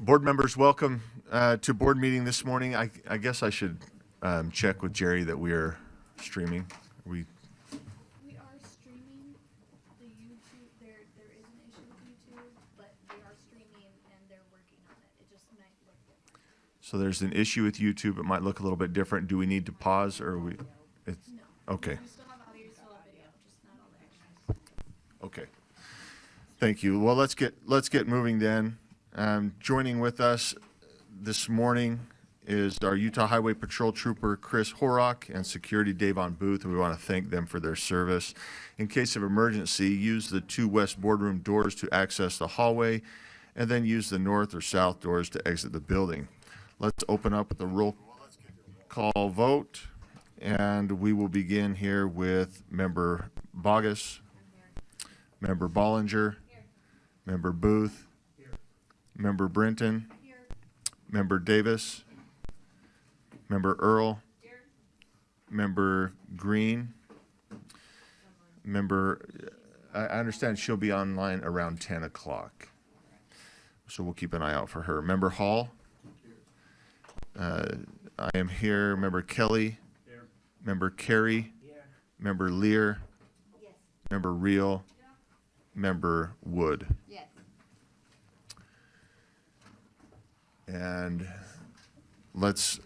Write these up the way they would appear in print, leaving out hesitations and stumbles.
Board members, welcome to board meeting this morning. I guess I should check with Jerry that we are streaming. We are streaming the YouTube. There is an issue with YouTube, but they are streaming and they're working on it. It just might look different. So there's an issue with YouTube. It might look a little bit different. Do we need to pause or are we? It's, No. okay. We still have audio, you still have video, just not all the extras. Okay. Thank you. Well, let's get moving then. Joining with us this morning is our Utah Highway Patrol Trooper Chris Horrock and Security Davon Booth, and we want to thank them for their service. In case of emergency, use the two west boardroom doors to access the hallway, and then use the north or south doors to exit the building. Let's open up with a roll call vote, and we will begin here with Member Bogus, Member Bollinger, Member Booth, Member Brinton, Member Davis, Member Earl, Member Green, I understand she'll be online around 10 o'clock, so we'll keep an eye out for her. Member Hall, I am here. Member Kelly, Member Carey, Member Lear, Member Reel, Member Wood. Yes. And let's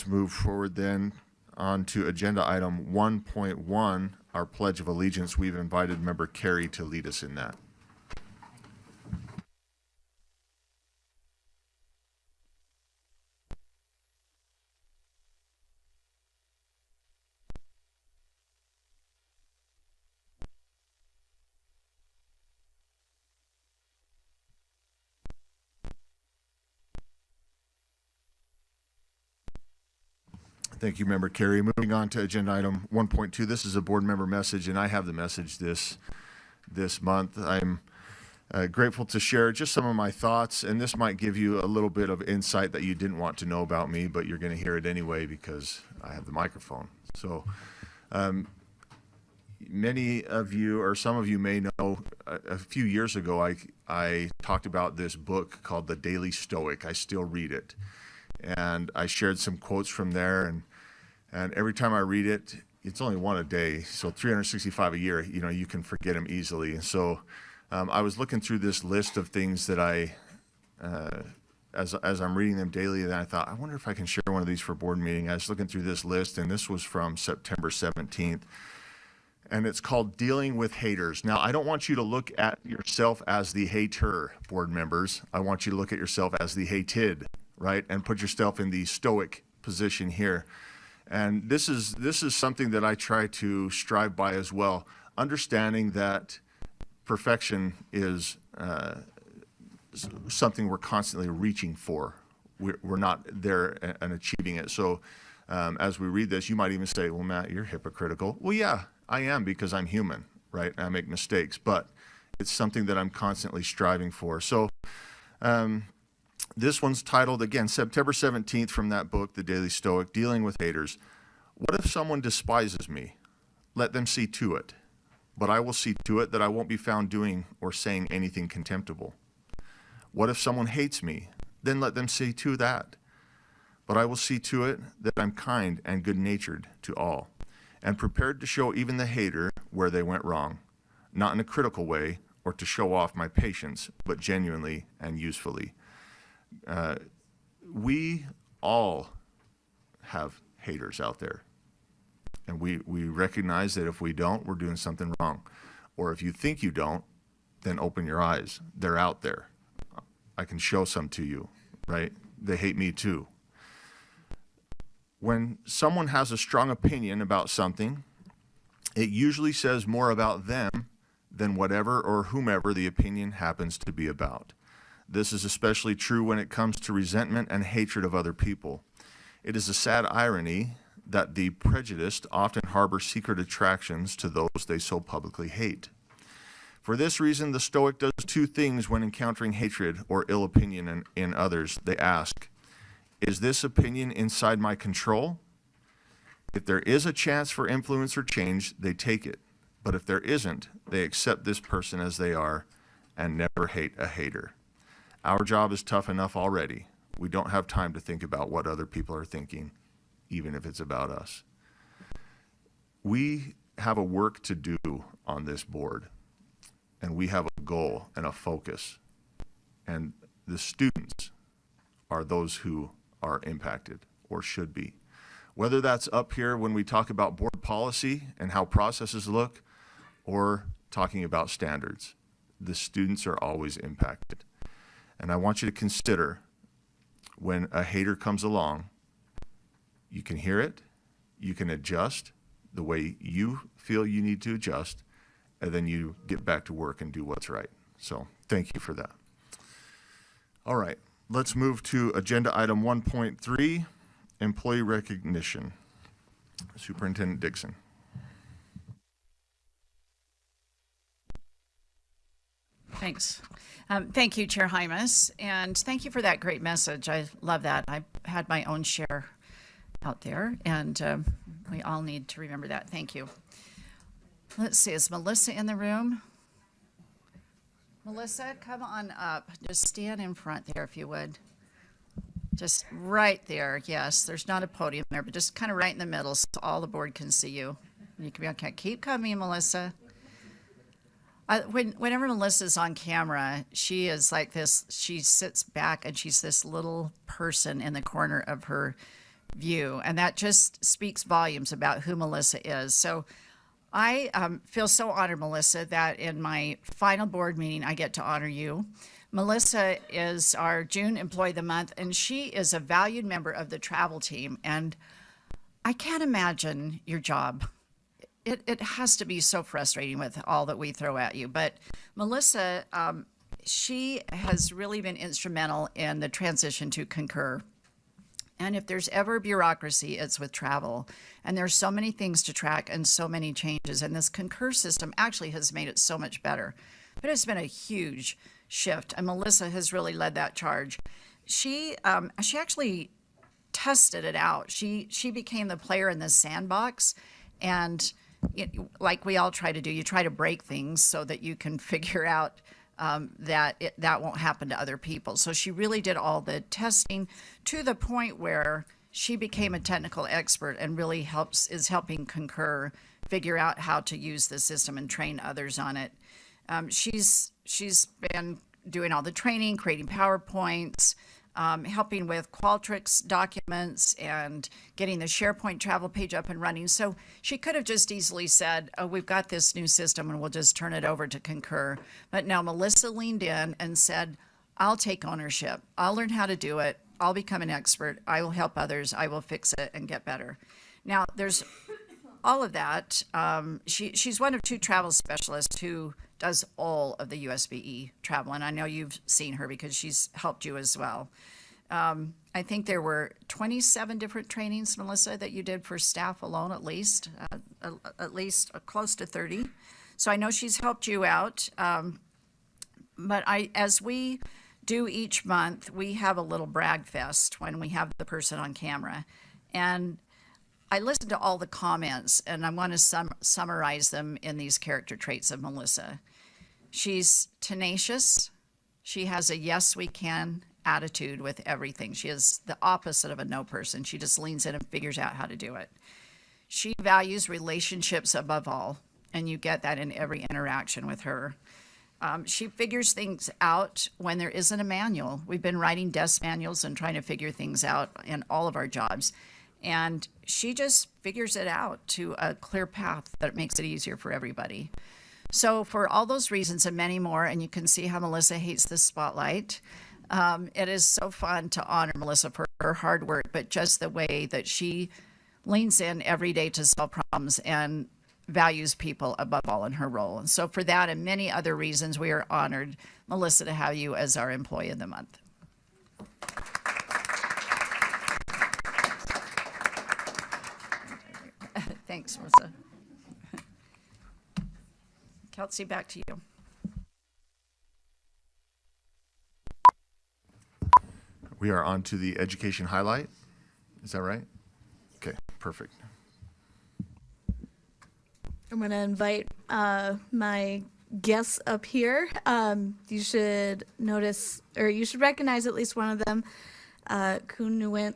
move forward then on to agenda item 1.1, our Pledge of Allegiance. We've invited Member Carey to lead us in that. Thank you, Member Carey. Moving on to agenda item 1.2. This is a board member message, and I have the message this month. I'm grateful to share just some of my thoughts, and this might give you a little bit of insight that you didn't want to know about me, but you're going to hear it anyway because I have the microphone. So many of you, or some of you may know, a few years ago I talked about this book called The Daily Stoic. I still read it. And I shared some quotes from there, and every time I read it, it's only one a day, so 365 a year, you can forget them easily. And so I was looking through this list of things that as I'm reading them daily, and I thought, I wonder if I can share one of these for board meeting. I was looking through this list, and this was from September 17th, and it's called Dealing with Haters. Now, I don't want you to look at yourself as the hater, board members. I want you to look at yourself as the hated, right? And put yourself in the stoic position here. And this is something that I try to strive by as well, understanding that perfection is something we're constantly reaching for. We're not there and achieving it. So as we read this, you might even say, well, Matt, you're hypocritical. Well, yeah, I am, because I'm human, right? I make mistakes, but it's something that I'm constantly striving for. So this one's titled, again, September 17th, from that book, The Daily Stoic, Dealing with Haters. What if someone despises me? Let them see to it. But I will see to it that I won't be found doing or saying anything contemptible. What if someone hates me? Then let them see to that. But I will see to it that I'm kind and good-natured to all, and prepared to show even the hater where they went wrong, not in a critical way or to show off my patience, but genuinely and usefully. We all have haters out there, and we recognize that if we don't, we're doing something wrong. Or if you think you don't, then open your eyes. They're out there. I can show some to you, right? They hate me too. When someone has a strong opinion about something, it usually says more about them than whatever or whomever the opinion happens to be about. This is especially true when it comes to resentment and hatred of other people. It is a sad irony that the prejudiced often harbor secret attractions to those they so publicly hate. For this reason, the Stoic does two things when encountering hatred or ill opinion in others. They ask, is this opinion inside my control? If there is a chance for influence or change, they take it. But if there isn't, they accept this person as they are and never hate a hater. Our job is tough enough already. We don't have time to think about what other people are thinking, even if it's about us. We have a work to do on this board, and we have a goal and a focus. And the students are those who are impacted or should be. Whether that's up here when we talk about board policy and how processes look, or talking about standards, the students are always impacted. And I want you to consider when a hater comes along, you can hear it, you can adjust the way you feel you need to adjust, and then you get back to work and do what's right. So thank you for that. All right, let's move to agenda item 1.3, employee recognition. Superintendent Dixon. Thanks. Thank you, Chair Hymas, and thank you for that great message. I love that. I had my own share out there, and we all need to remember that. Thank you. Let's see, is Melissa in the room? Melissa, come on up. Just stand in front there if you would. Just right there, yes. There's not a podium there, but just kind of right in the middle so all the board can see you. You can be okay. Keep coming, Melissa. Whenever Melissa's on camera, she is like this. She sits back and she's this little person in the corner of her view. And that just speaks volumes about who Melissa is. So I feel so honored, Melissa, that in my final board meeting, I get to honor you. Melissa is our June Employee of the Month, and she is a valued member of the travel team. And I can't imagine your job. It has to be so frustrating with all that we throw at you. But Melissa, she has really been instrumental in the transition to Concur. And if there's ever bureaucracy, it's with travel. And there's so many things to track and so many changes. And this Concur system actually has made it so much better. But it's been a huge shift. And Melissa has really led that charge. She actually tested it out. She became the player in the sandbox. And like we all try to do, you try to break things so that you can figure out that won't happen to other people. So she really did all the testing to the point where she became a technical expert and really is helping Concur figure out how to use the system and train others on it. She's been doing all the training, creating PowerPoints, helping with Qualtrics documents and getting the SharePoint travel page up and running. So she could have just easily said, oh, we've got this new system and we'll just turn it over to Concur. But no, Melissa leaned in and said, I'll take ownership. I'll learn how to do it. I'll become an expert. I will help others. I will fix it and get better. Now, there's all of that. She's one of two travel specialists who does all of the USBE travel, and I know you've seen her because she's helped you as well. I think there were 27 different trainings, Melissa, that you did for staff alone, at least close to 30. So I know she's helped you out. But as we do each month, we have a little brag fest when we have the person on camera. And I listened to all the comments, and I want to summarize them in these character traits of Melissa. She's tenacious. She has a yes, we can attitude with everything. She is the opposite of a no person. She just leans in and figures out how to do it. She values relationships above all, and you get that in every interaction with her. She figures things out when there isn't a manual. We've been writing desk manuals and trying to figure things out in all of our jobs. And she just figures it out to a clear path that makes it easier for everybody. So for all those reasons and many more, and you can see how Melissa hates the spotlight, it is so fun to honor Melissa for her hard work, but just the way that she leans in every day to solve problems and values people above all in her role. And so for that and many other reasons, we are honored, Melissa, to have you as our Employee of the Month. Thanks, Melissa. Kelsey, back to you. We are on to the education highlight. Is that right? Okay, perfect. I'm going to invite my guests up here. You should notice, or you should recognize at least one of them, Kun Nguyen.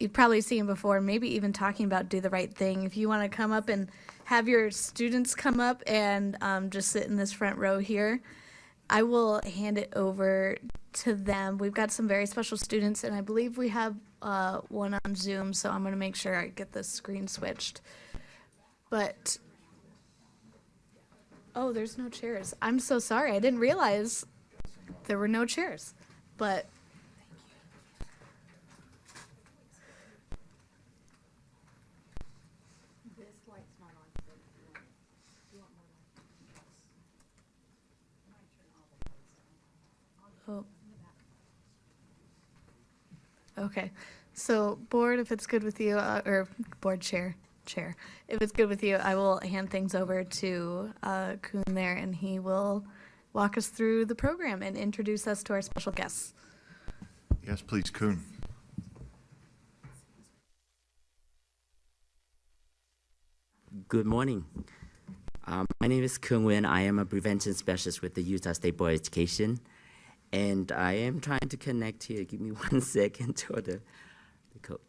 You've probably seen him before, maybe even talking about Do the Right Thing. If you want to come up and have your students come up and just sit in this front row here, I will hand it over to them. We've got some very special students, and I believe we have one on Zoom, so I'm going to make sure I get this screen switched. But, oh, there's no chairs. I'm so sorry. I didn't realize there were no chairs. But oh. Okay. So, board, if it's good with you, or board chair, if it's good with you, I will hand things over to Kun there, and he will walk us through the program and introduce us to our special guests. Yes, please, Kun. Good morning. My name is Kun Nguyen. I am a prevention specialist with the Utah State Board of Education, and I am trying to connect here. Give me 1 second to the code.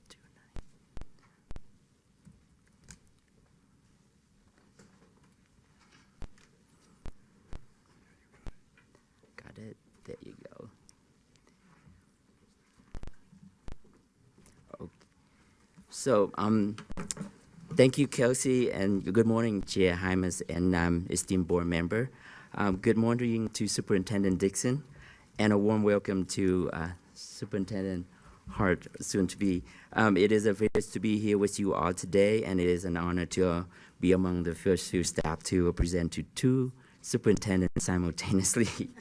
Got it. There you go. Okay. So, thank you, Kelsey, and good morning, Chair Hymas and esteemed board member. Good morning to Superintendent Dixon, and a warm welcome to Superintendent Hart, soon to be. It is a privilege to be here with you all today, and it is an honor to be among the first few staff to present to two superintendents simultaneously.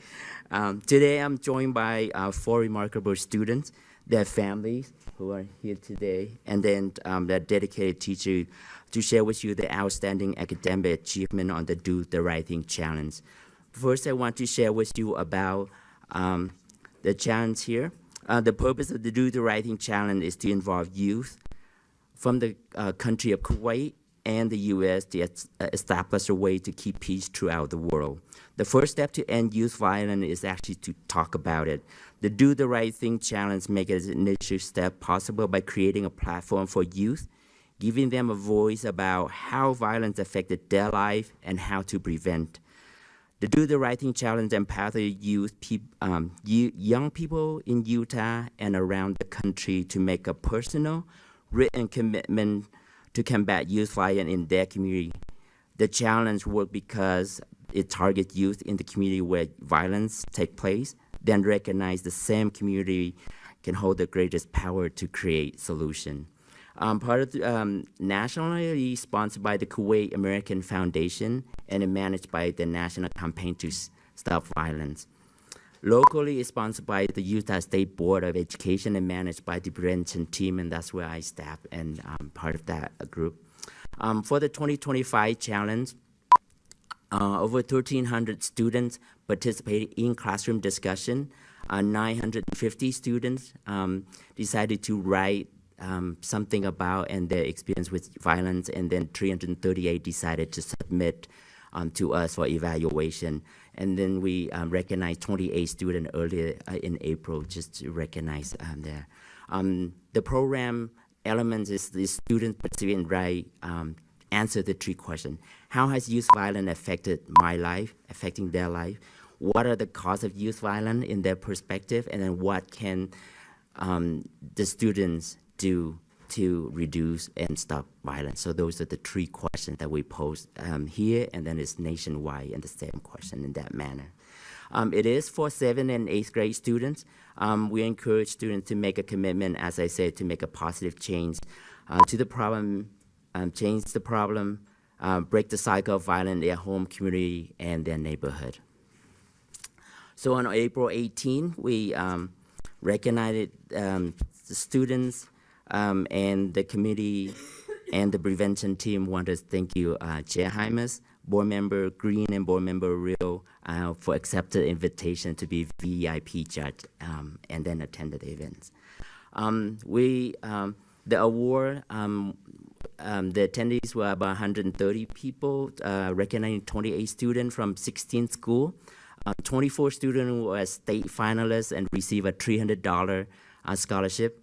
Today, I'm joined by 4 remarkable students, their families who are here today, and then their dedicated teacher to share with you the outstanding academic achievement on the Do the Right Thing Challenge. First, I want to share with you about the challenge here. The purpose of the Do the Right Thing Challenge is to involve youth from the country of Kuwait and the U.S. to establish a way to keep peace throughout the world. The first step to end youth violence is actually to talk about it. The Do the Right Thing Challenge makes an initial step possible by creating a platform for youth, giving them a voice about how violence affected their life and how to prevent. The Do the Right Thing Challenge empowers young people in Utah and around the country to make a personal, written commitment to combat youth violence in their community. The challenge works because it targets youth in the community where violence takes place, then recognize the same community can hold the greatest power to create solution. Part of the, nationally sponsored by the Kuwait American Foundation and managed by the National Campaign to Stop Violence. Locally, it's sponsored by the Utah State Board of Education and managed by the prevention team, and that's where I staff and part of that group. For the 2025 challenge, over 1,300 students participated in classroom discussion. 950 students decided to write something about and their experience with violence, and then 338 decided to submit to us for evaluation. And then we recognized 28 students earlier in April just to recognize there. The program elements is the students participating and write, answer the 3 questions. How has youth violence affected my life, affecting their life? What are the causes of youth violence in their perspective? And then what can the students do to reduce and stop violence? So those are the 3 questions that we pose here, and then it's nationwide and the same question in that manner. It is for 7th and 8th grade students. We encourage students to make a commitment, as I said, to make a positive change to the problem, change the problem, break the cycle of violence in their home community and their neighborhood. So on April 18, we recognized the students and the committee and the prevention team want to thank you, Chair Hymas, Board Member Green, and Board Member Real for accepting the invitation to be VIP judge and then attend the events. The award the attendees were about 130 people, recognizing 28 students from 16 schools. 24 students were state finalists and received a $300 scholarship.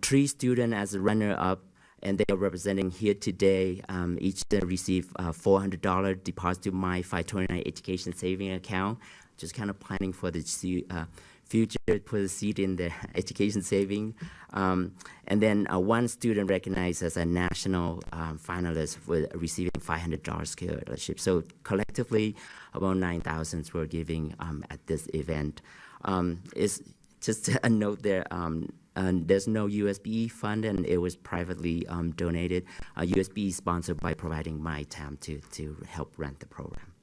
3 students as a runner-up, and they are representing here today. Each of them received $400 deposit to my 529 education saving account. Just kind of planning for the future, put a seed in the education saving. And then one student recognized as a national finalist with receiving $500 scholarship. So collectively, about 9,000 were giving at this event. It's just a note there. There's no USB fund, and it was privately donated. USB is sponsored by providing my time to help run the program.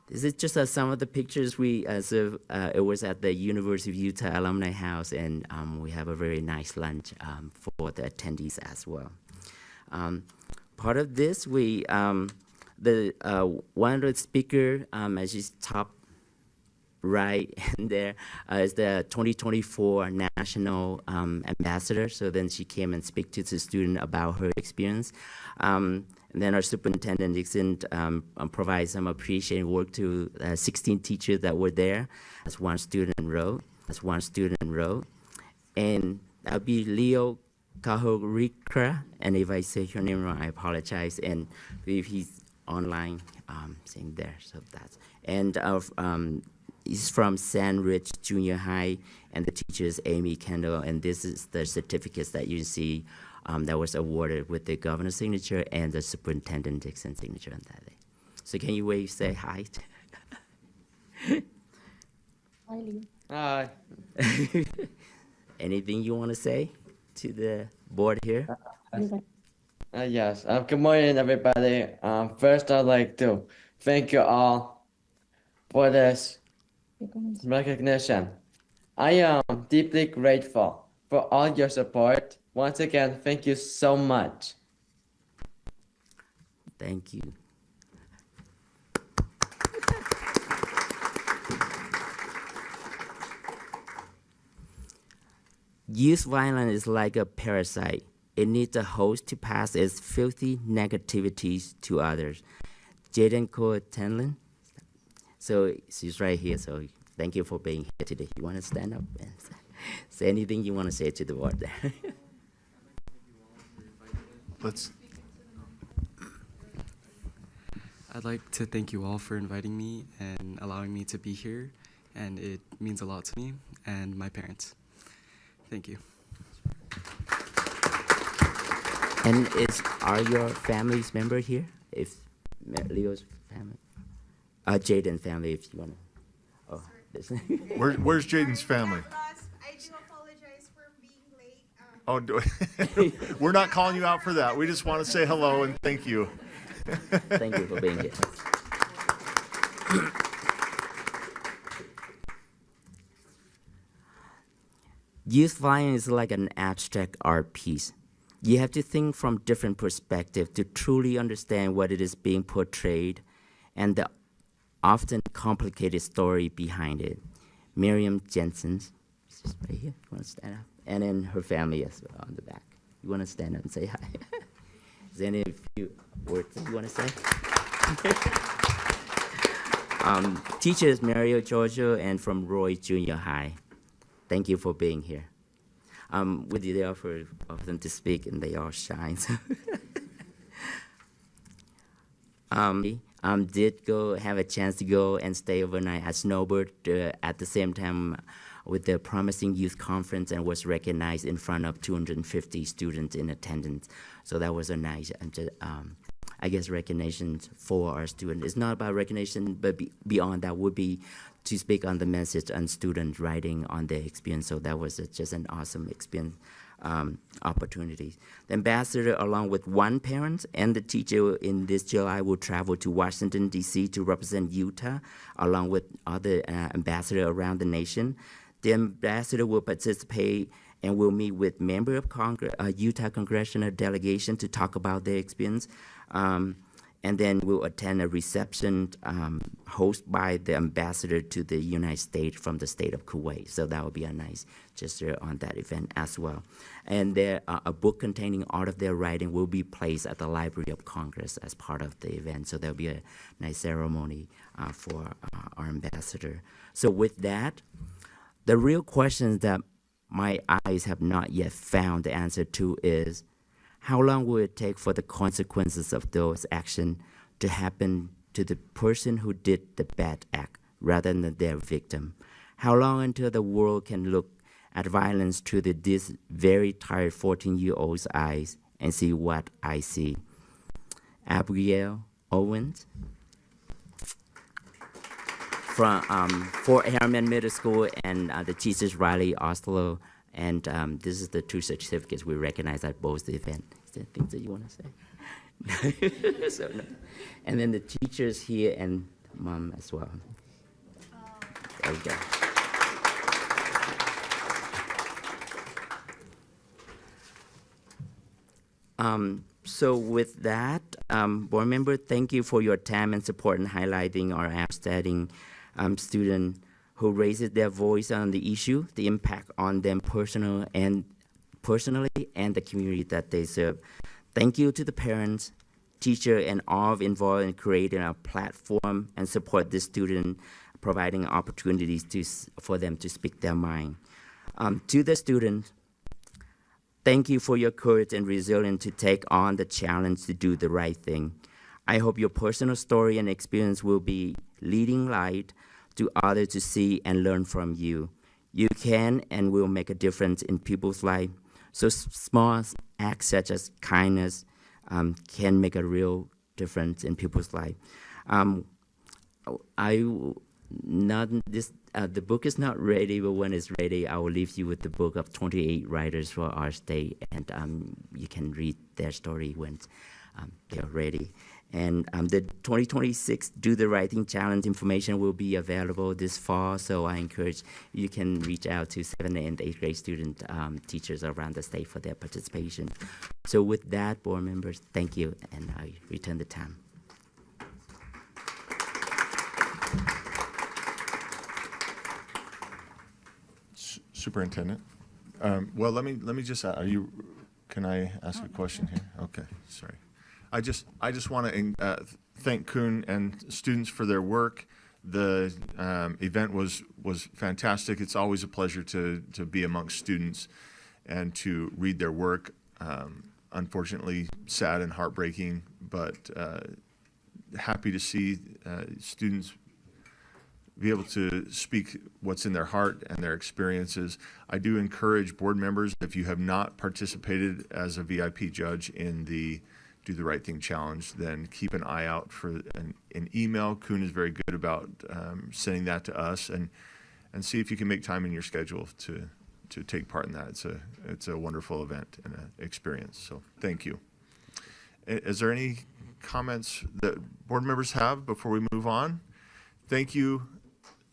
This is just some of the pictures it was at the University of Utah Alumni House, and we have a very nice lunch for the attendees as well. Part of this, one of the speaker, as you top right in there, is the 2024 National Ambassador. So then she came and spoke to the student about her experience. And then our superintendent, Dixon, provides some appreciating work to 16 teachers that were there, as one student wrote. And that would be Leo Kahorikra, and if I say your name wrong, I apologize. And if he's online, saying there, so that's. And he's from Sandridge Junior High, and the teacher is Amy Kendall, and this is the certificates that you see that was awarded with the governor's signature and the superintendent Dixon signature on that day. So can you wave, say hi? Hi. Anything you want to say to the board here? Yes. Good morning, everybody. First, I'd like to thank you all for this recognition. I am deeply grateful for all your support. Once again, thank you so much. Thank you. Youth violence is like a parasite. It needs a host to pass its filthy negativities to others. Jaden Coe-Tenlin. So she's right here, so thank you for being here today. You want to stand up and say anything you want to say to the board there? I'd like to thank you all for inviting me and allowing me to be here, and it means a lot to me and my parents. Thank you. And are your families member here? If Leo's family, Jaden family, if you want to. Oh, this. Where's Jaden's family? I do apologize for being late. Oh, we're not calling you out for that. We just want to say hello and thank you. Thank you for being here. Youth violence is like an abstract art piece. You have to think from different perspectives to truly understand what it is being portrayed and the often complicated story behind it. Miriam Jensen, she's right here, you want to stand up? And then her family as well on the back. You want to stand up and say hi? Is there any few words that you want to say? Teachers Mario Giorgio and from Roy Junior High. Thank you for being here. We did offer of them to speak, and they all shine. Did go have a chance to go and stay overnight at Snowbird at the same time with the Promising Youth Conference, and was recognized in front of 250 students in attendance. So that was a nice, I guess, recognition for our students. It's not about recognition, but beyond that would be to speak on the message and student writing on their experience. So that was just an awesome experience, opportunity. The ambassador, along with one parent and the teacher in this July, will travel to Washington, D.C. to represent Utah, along with other ambassadors around the nation. The ambassador will participate and will meet with members of Utah congressional delegation to talk about their experience. and then we'll attend a reception hosted by the ambassador to the United States from the state of Kuwait. So that will be a nice gesture on that event as well. And there, a book containing all of their writing will be placed at the Library of Congress as part of the event. So there'll be a nice ceremony for our ambassador. So with that, the real questions that my eyes have not yet found the answer to is, how long will it take for the consequences of those actions to happen to the person who did the bad act rather than their victim? How long until the world can look at violence through this very tired 14-year-old's eyes and see what I see? Abigail Owens from Fort Harriman Middle School and the Teachers Riley Oslo. And this is the two certificates we recognize at both events. Is there things that you want to say? So, no. And then the teachers here and mom as well. There we go. So with that, board member, thank you for your time and support in highlighting our outstanding student who raises their voice on the issue, the impact on them personally and the community that they serve. Thank you to the parents, teacher, and all involved in creating a platform and support the student, providing opportunities for them to speak their mind. To the students, thank you for your courage and resilience to take on the challenge to do the right thing. I hope your personal story and experience will be leading light to others to see and learn from you. You can and will make a difference in people's life. So small acts such as kindness can make a real difference in people's life. The book is not ready, but when it's ready, I will leave you with the book of 28 writers for our state, and you can read their story when they're ready. And the 2026 Do the Right Thing Challenge information will be available this fall, so I encourage you can reach out to 7th and 8th grade student teachers around the state for their participation. So with that, board members, thank you, and I return the time. Superintendent. Well, let me just, can I ask a question here? Okay, sorry. I just want to thank Kuhn and students for their work. The event was fantastic. It's always a pleasure to be amongst students and to read their work. Unfortunately, sad and heartbreaking, but happy to see students be able to speak what's in their heart and their experiences. I do encourage board members, if you have not participated as a VIP judge in the Do the Right Thing Challenge, then keep an eye out for an email. Kuhn is very good about sending that to us, and see if you can make time in your schedule to take part in that. It's a wonderful event and an experience, so thank you. Is there any comments that board members have before we move on? Thank you,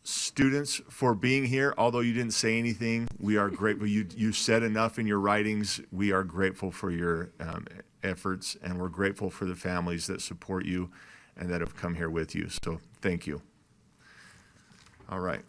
students, for being here. Although you didn't say anything, we are grateful. You said enough in your writings. We are grateful for your efforts, and we're grateful for the families that support you and that have come here with you. So thank you. All right.